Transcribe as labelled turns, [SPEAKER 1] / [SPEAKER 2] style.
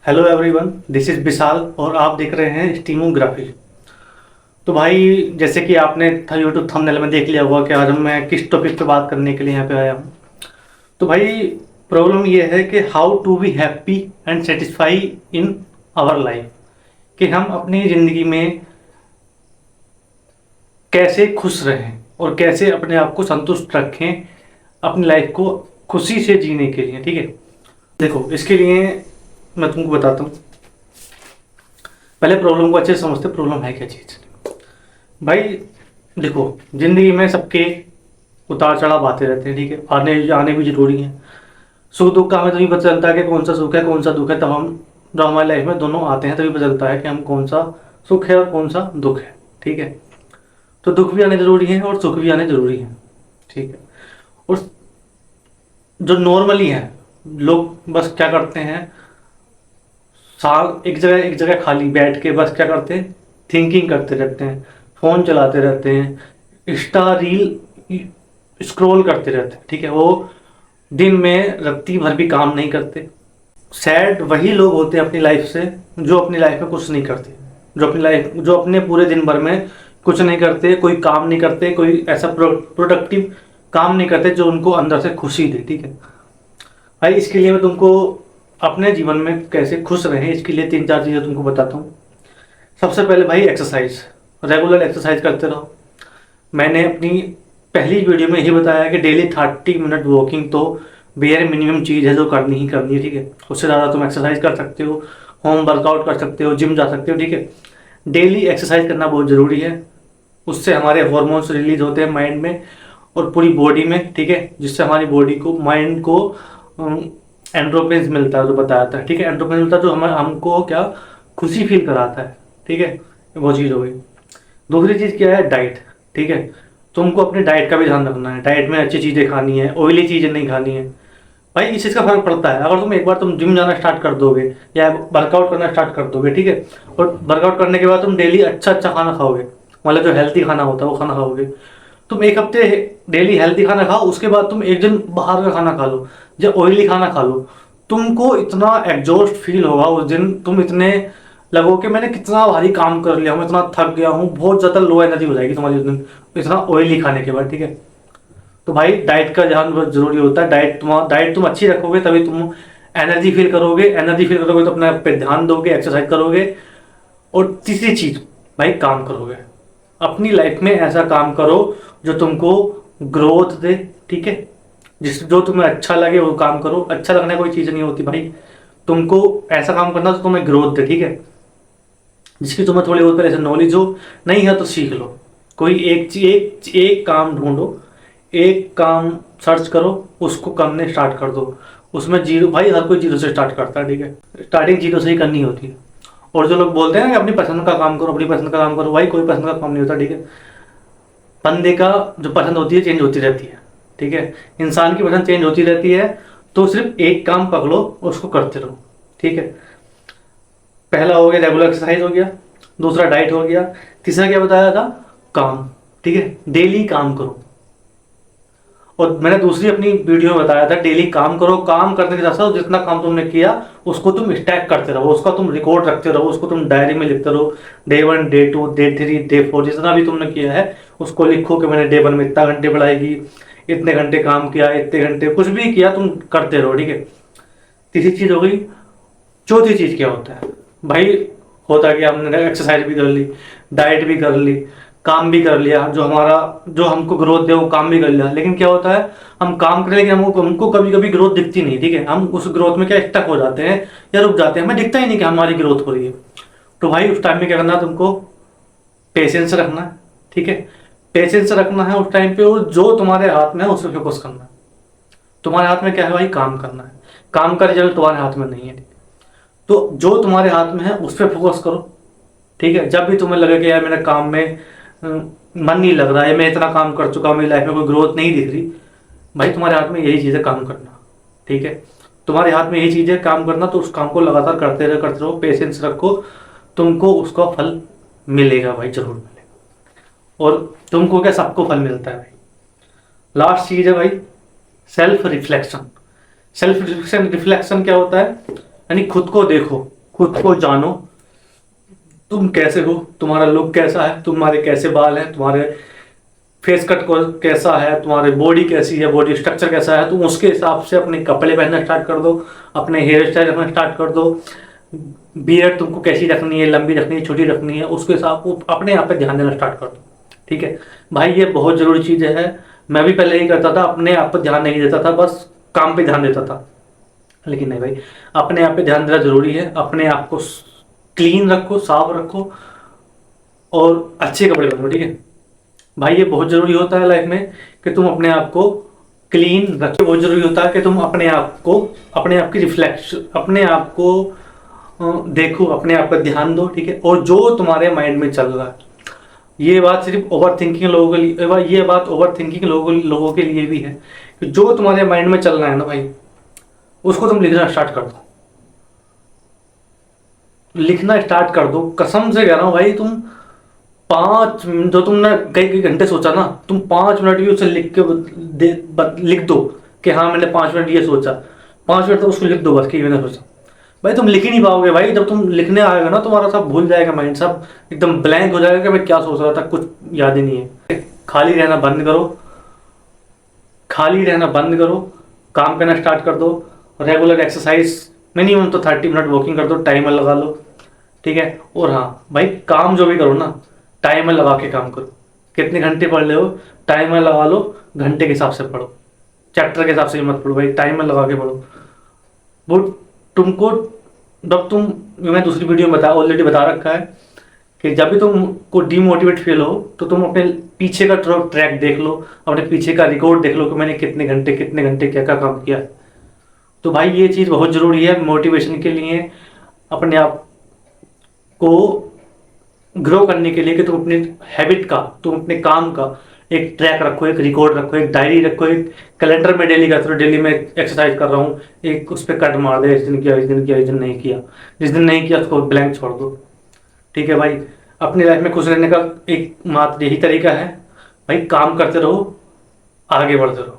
[SPEAKER 1] Hello everyone, this is विशाल और आप देख रहे हैं स्टीमोग्राफी। तो भाई, जैसे कि आपने यूट्यूब थंबनेल में देख लिया होगा कि आज मैं किस टॉपिक पे बात करने के लिए यहाँ पे आया हूँ। तो भाई, प्रॉब्लम ये है कि how to be happy and satisfy in our life, कि हम अपनी ज़िंदगी में कैसे खुश रहें और कैसे अपने आप को संतुष्ट रखें अपनी लाइफ को खुशी से जीने के लिए। ठीक है, देखो, इसके लिए मैं तुमको बताता हूँ। पहले प्रॉब्लम को अच्छे से समझते, प्रॉब्लम है क्या चीज़। भाई देखो, जिंदगी में सबके उतार चढ़ाव आते रहते हैं। ठीक है, आने आने भी जरूरी है। सुख दुख का हमें तभी पता चलता है कि कौन सा सुख है कौन सा दुख है। तब हम जब हमारी लाइफ में दोनों आते हैं तभी पता चलता है कि हम कौन सा सुख है और कौन सा दुख है। ठीक है, तो दुख भी आने जरूरी है और सुख भी आने जरूरी है। ठीक है, और जो नॉर्मली है, लोग बस क्या करते हैं, साल एक जगह खाली बैठ के बस क्या करते हैं, थिंकिंग करते रहते हैं, फ़ोन चलाते रहते हैं, इंस्टा रील स्क्रॉल करते रहते हैं। ठीक है, वो दिन में रत्ती भर भी काम नहीं करते। सैड वही लोग होते हैं अपनी लाइफ से जो अपनी लाइफ में कुछ नहीं करते, जो अपने पूरे दिन भर में कुछ नहीं करते, कोई काम नहीं करते, कोई ऐसा प्रोडक्टिव काम नहीं करते जो उनको अंदर से खुशी दे। ठीक है भाई, इसके लिए मैं तुमको अपने जीवन में कैसे खुश रहें इसके लिए 3-4 चीज़ें तुमको बताता हूँ। सबसे पहले भाई, एक्सरसाइज, रेगुलर एक्सरसाइज करते रहो। मैंने अपनी पहली वीडियो में यही बताया कि डेली 30 मिनट वॉकिंग तो बेयर मिनिमम चीज़ है जो करनी ही करनी है। ठीक है, उससे ज़्यादा तुम एक्सरसाइज कर सकते हो, होम वर्कआउट कर सकते हो, जिम जा सकते हो। ठीक है, डेली एक्सरसाइज करना बहुत ज़रूरी है। उससे हमारे हॉर्मोन्स रिलीज होते हैं माइंड में और पूरी बॉडी में। ठीक है, जिससे हमारी बॉडी को, माइंड को एंड्रोफिन मिलता है जो बताया था। ठीक है, एंड्रोफिन मिलता है जो हमको क्या खुशी फील कराता है। ठीक है, वो चीज़ हो गई। दूसरी चीज़ क्या है, डाइट। ठीक है, तुमको अपने डाइट का भी ध्यान रखना है। डाइट में अच्छी चीज़ें खानी है, ऑयली चीज़ें नहीं खानी है। भाई, इस चीज़ का फर्क पड़ता है। अगर तुम एक बार तुम जिम जाना स्टार्ट कर दोगे या वर्कआउट करना स्टार्ट कर दोगे, ठीक है, और वर्कआउट करने के बाद तुम डेली अच्छा अच्छा खाना खाओगे, मतलब जो हेल्थी खाना होता है वो खाना खाओगे। तुम एक हफ्ते डेली हेल्थी खाना खाओ, उसके बाद तुम एक दिन बाहर का खाना खा लो या ऑयली खाना खा लो, तुमको इतना एग्जॉस्ट फील होगा उस दिन। तुम इतने लगो कि मैंने कितना भारी काम कर लिया हूँ, इतना थक गया हूँ, बहुत ज़्यादा लो एनर्जी हो जाएगी तुम्हारी उस दिन इतना ऑयली खाने के बाद। ठीक है, तो भाई डाइट का ध्यान बहुत जरूरी होता है। डाइट तुम अच्छी रखोगे तभी तुम एनर्जी फील करोगे। एनर्जी फील करोगे तो अपने आप पे ध्यान दोगे, एक्सरसाइज करोगे। और तीसरी चीज भाई, काम करोगे। अपनी लाइफ में ऐसा काम करो जो तुमको ग्रोथ दे। ठीक है, जो तुम्हें अच्छा लगे वो काम करो। अच्छा लगने कोई चीज़ नहीं होती भाई, तुमको ऐसा काम करना तो तुम्हें ग्रोथ दे। ठीक है, जिसकी तुम्हें थोड़ी बहुत पहले से नॉलेज हो, नहीं है तो सीख लो। कोई एक काम ढूंढो, एक काम सर्च करो, उसको करने स्टार्ट कर दो। उसमें जीरो, भाई हर कोई जीरो से स्टार्ट करता है। ठीक है, स्टार्टिंग जीरो से ही करनी होती है। और जो लोग बोलते हैं कि अपनी पसंद का काम करो, अपनी पसंद का काम करो, भाई कोई पसंद का काम नहीं होता। ठीक है, बंदे का जो पसंद होती है चेंज होती रहती है। ठीक है, इंसान की पसंद चेंज होती रहती है। तो सिर्फ एक काम पकड़ो, उसको करते रहो। ठीक है, पहला हो गया रेगुलर एक्सरसाइज हो गया, दूसरा डाइट हो गया, तीसरा क्या बताया था, काम। ठीक है, डेली काम करो। और मैंने दूसरी अपनी वीडियो में बताया था डेली काम करो। काम करने के साथ साथ जितना काम तुमने किया उसको तुम स्टैक करते रहो, उसका तुम रिकॉर्ड रखते रहो, उसको तुम डायरी में लिखते रहो। डे 1, डे 2, डे 3, डे 4 जितना भी तुमने किया है उसको लिखो कि मैंने डे 1 में इतना घंटे पढ़ाई की, इतने घंटे काम किया, इतने घंटे कुछ भी किया तुम करते रहो। ठीक है, तीसरी चीज़ हो गई। चौथी चीज़ क्या होता है भाई, होता है कि हमने एक्सरसाइज भी कर ली, डाइट भी कर ली, काम भी कर लिया, जो हमको ग्रोथ दे वो काम भी कर लिया। लेकिन क्या होता है, हम काम करें लेकिन हमको कभी कभी ग्रोथ दिखती नहीं। ठीक है, हम उस ग्रोथ में क्या स्टक हो जाते हैं या रुक जाते हैं, हमें दिखता ही नहीं कि हमारी ग्रोथ हो रही है। तो भाई उस टाइम में क्या करना है, तुमको पेशेंस रखना है। ठीक है, पेशेंस रखना है उस टाइम पे, और जो तुम्हारे हाथ में है उस पर फोकस करना है। तुम्हारे हाथ में क्या है भाई, काम करना है। काम का रिजल्ट तुम्हारे हाथ में नहीं है, तो जो तुम्हारे हाथ में है उस पर फोकस करो। ठीक है, जब भी तुम्हें लगे कि यार मेरे काम में मन नहीं लग रहा है, मैं इतना काम कर चुका हूँ, मेरी लाइफ में कोई ग्रोथ नहीं दिख रही, भाई तुम्हारे हाथ में यही चीज़ है, काम करना। ठीक है, तुम्हारे हाथ में यही चीज़ है, काम करना। तो उस काम को लगातार करते रहो, पेशेंस रखो, तुमको उसका फल मिलेगा भाई, जरूर मिलेगा। और तुमको क्या, सबको फल मिलता है भाई। लास्ट चीज़ है भाई, सेल्फ रिफ्लेक्शन। सेल्फ रिफ्लेक्शन क्या होता है, यानी खुद को देखो। खुद को जानो, तुम कैसे हो, तुम्हारा लुक कैसा है, तुम्हारे कैसे बाल हैं, तुम्हारे फेस कट को कैसा है, तुम्हारी बॉडी कैसी है, बॉडी स्ट्रक्चर कैसा है, तुम उसके हिसाब से अपने कपड़े पहनना स्टार्ट कर दो, अपने हेयर स्टाइल रखना स्टार्ट कर दो। बियर्ड तुमको कैसी रखनी है, लंबी रखनी है, छोटी रखनी है, उसके हिसाब को अपने आप पे ध्यान देना स्टार्ट कर दो। ठीक है भाई, ये बहुत ज़रूरी चीज़ है। मैं भी पहले ही करता था, अपने आप पर ध्यान नहीं देता था, बस काम पे ध्यान देता था। लेकिन नहीं भाई, अपने आप पे ध्यान देना ज़रूरी है। अपने आप को क्लीन रखो, साफ रखो और अच्छे कपड़े पहनो। ठीक है भाई, ये बहुत ज़रूरी होता है लाइफ में कि तुम अपने आप को क्लीन रखो। बहुत ज़रूरी होता है कि तुम अपने आप को, अपने आप की रिफ्लेक्शन, अपने आप को देखो, अपने आप पर ध्यान दो। ठीक है, और जो तुम्हारे माइंड में चल रहा है, ये बात सिर्फ ओवर थिंकिंग लोगों के लिए, ये बात ओवर थिंकिंग लोगों के लिए भी है कि जो तुम्हारे माइंड में चल रहा है ना भाई, उसको तुम लिखना स्टार्ट कर दो। लिखना स्टार्ट कर दो, कसम से कह रहा हूँ भाई। तुम 5 मिनट जो तुमने कई कई घंटे सोचा ना, तुम 5 मिनट भी उसे लिख के लिख दो कि हाँ मैंने 5 मिनट ये सोचा। 5 मिनट तो उसको लिख दो बस कि मैंने सोचा। भाई तुम लिख ही नहीं पाओगे भाई। जब तुम लिखने आएगा ना, तुम्हारा सब भूल जाएगा, माइंड सब एकदम ब्लैंक हो जाएगा कि मैं क्या सोच रहा था, कुछ याद ही नहीं है। खाली रहना बंद करो, खाली रहना बंद करो, काम करना स्टार्ट कर दो। रेगुलर एक्सरसाइज मिनिमम तो 30 मिनट वॉकिंग कर दो, टाइमर लगा लो। ठीक है, और हाँ भाई, काम जो भी करो ना, टाइमर लगा के काम करो। कितने घंटे पढ़ रहे हो, टाइमर लगा लो, घंटे के हिसाब से पढ़ो, चैप्टर के हिसाब से मत पढ़ो भाई, टाइमर लगा के पढ़ो। वो तुमको, जब तुम, मैं दूसरी वीडियो में ऑलरेडी बता रखा है कि जब भी तुमको डीमोटिवेट फील हो तो तुम अपने पीछे का ट्रैक देख लो, अपने पीछे का रिकॉर्ड देख लो कि मैंने कितने घंटे क्या क्या काम किया है। तो भाई ये चीज़ बहुत ज़रूरी है मोटिवेशन के लिए, अपने आप को ग्रो करने के लिए, कि तुम अपने हैबिट का, तुम अपने काम का एक ट्रैक रखो, एक रिकॉर्ड रखो, एक डायरी रखो, एक कैलेंडर में डेली करते रहो। डेली में एक्सरसाइज कर रहा हूँ, एक उस पर कट मार दे, इस दिन किया, इस दिन किया, इस दिन नहीं किया। जिस दिन नहीं किया उसको ब्लैंक छोड़ दो। ठीक है भाई, अपनी लाइफ में खुश रहने का एक मात्र यही तरीका है भाई, काम करते रहो, आगे बढ़ते रहो।